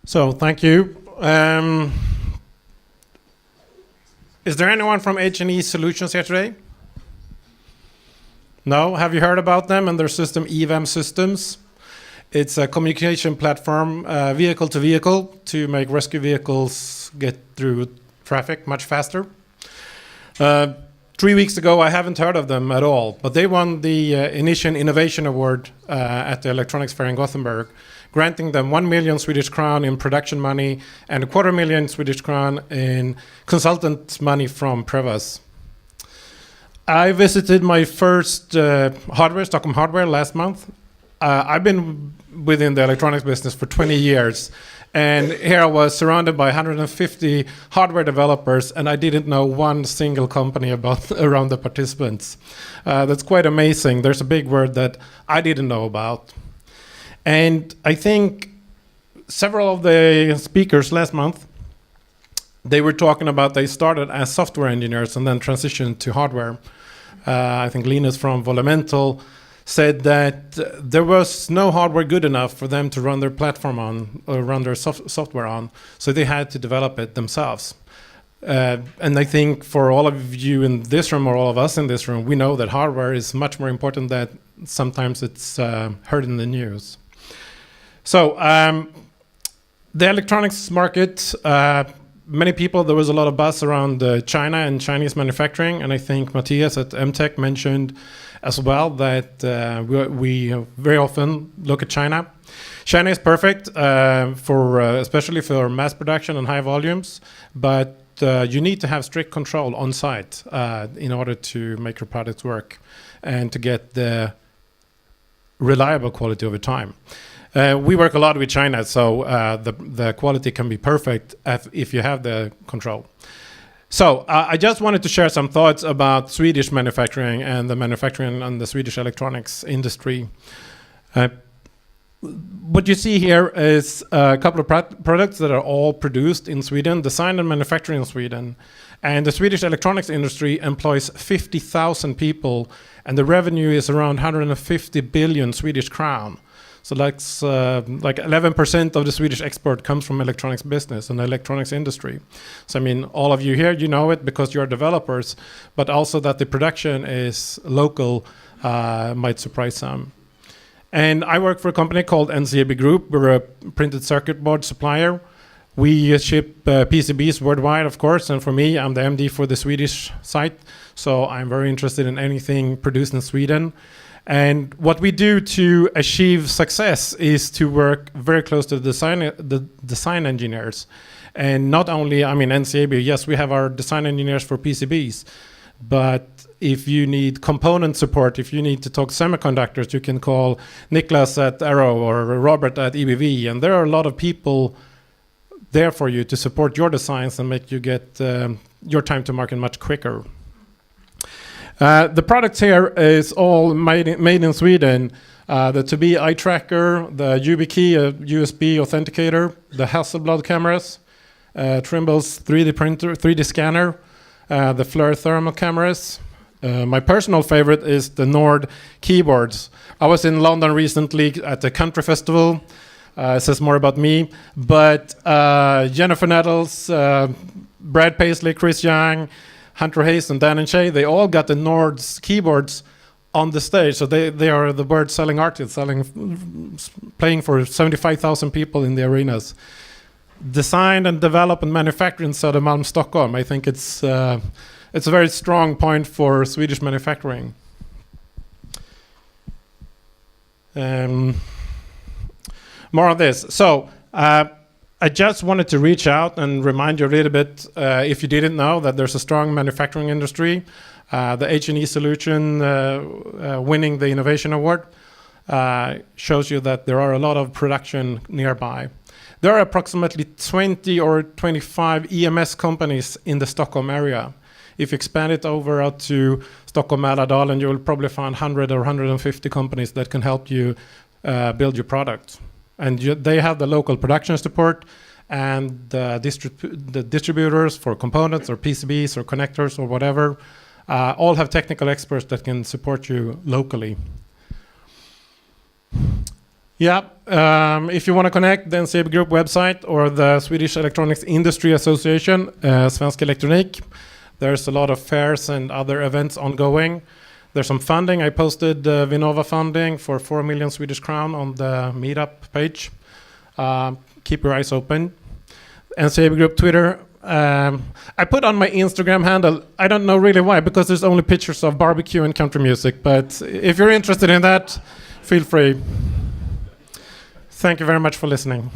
So thank you. Is there anyone from H&E Solutions here today? No? Have you heard about them and their system, EVAM Systems? It's a communication platform, vehicle to vehicle, to make rescue vehicles get through traffic much faster. 3 weeks ago, I haven't heard of them at all, but they won the Initial Innovation Award at the Electronics Fair in Gothenburg, granting them 1 million Swedish crown in production money and a 250,000 Swedish crown in consultant money from Prevas. I visited my first Stockholm hardware last month. I've been within the electronics business for 20 years, and here I was surrounded by 150 hardware developers, and I didn't know one single company around the participants. That's quite amazing. There's a big word that I didn't know about. And I think several of the speakers last month, they were talking about they started as software engineers and then transitioned to hardware. I think Linus from Volumental said that there was no hardware good enough for them to run their platform on or run their software on, so they had to develop it themselves. And I think for all of you in this room or all of us in this room, we know that hardware is much more important than sometimes it's heard in the news. So the electronics market, many people, there was a lot of buzz around China and Chinese manufacturing, and I think Matthias at MTech mentioned as well that we very often look at China. China is perfect for especially for mass production and high volumes, but you need to have strict control on site in order to make your products work and to get the reliable quality over time. We work a lot with China, so the quality can be perfect if you have the control. So I just wanted to share some thoughts about Swedish manufacturing and the manufacturing on the Swedish electronics industry. What you see here is a couple of products that are all produced in Sweden, designed and manufactured in Sweden. And the Swedish electronics industry employs 50,000 people, and the revenue is around 150 billion Swedish crown. So that's like 11% of the Swedish export comes from electronics business and the electronics industry. So I mean, all of you here, you know it because you're developers, but also that the production is local might surprise some. And I work for a company called NCAB Group. We're a printed circuit board supplier. We ship PCBs worldwide, of course, and for me, I'm the MD for the Swedish site, so I'm very interested in anything produced in Sweden. And what we do to achieve success is to work very close to the design engineers. And not only, I mean, NCAB, yes, we have our design engineers for PCBs, but if you need component support, if you need to talk semiconductors, you can call Niklas at Arrow or Robert at EBV, and there are a lot of people there for you to support your designs and make you get your time to market much quicker. The products here is all made in Sweden. The To-Be eye tracker, the YubiKey, a USB authenticator, the Hasselblad cameras, Trimble's 3D printer, 3D scanner, the Fleur thermal cameras. My personal favorite is the Nord keyboards. I was in London recently at the country festival. It says more about me, but Jennifer Nettles, Brad Paisley, Chris Young, Hunter Hayes and Dan and Shay, they all got the Nord's keyboards on the stage. So they are the bird-selling artists, playing for 75,000 people in the arenas. Designed and developed and manufactured in Södermalm, Stockholm. I think it's a very strong point for Swedish manufacturing. More on this. So I just wanted to reach out and remind you a little bit, if you didn't know, that there's a strong manufacturing industry. The H&E solution winning the Innovation Award shows you that there are a lot of production nearby. There are approximately 20 or 25 EMS companies in the Stockholm area. If you expand it over out to Stockholm, Mälardalen, you will probably find 100 or 150 companies that can help you build your product. And they have the local production support and the distributors for components or PCBs or connectors or whatever. All have technical experts that can support you locally. Yeah, if you want to connect, the NCAB Group website or the Swedish Electronics Industry Association, Svensk Elektronik. There's a lot of fairs and other events ongoing. There's some funding. I posted Vinnova funding for 4 million Swedish crown on the meetup page. Keep your eyes open. NCAB Group Twitter. I put on my Instagram handle, I don't know really why, because there's only pictures of barbecue and country music. But if you're interested in that, feel free. Thank you very much for listening.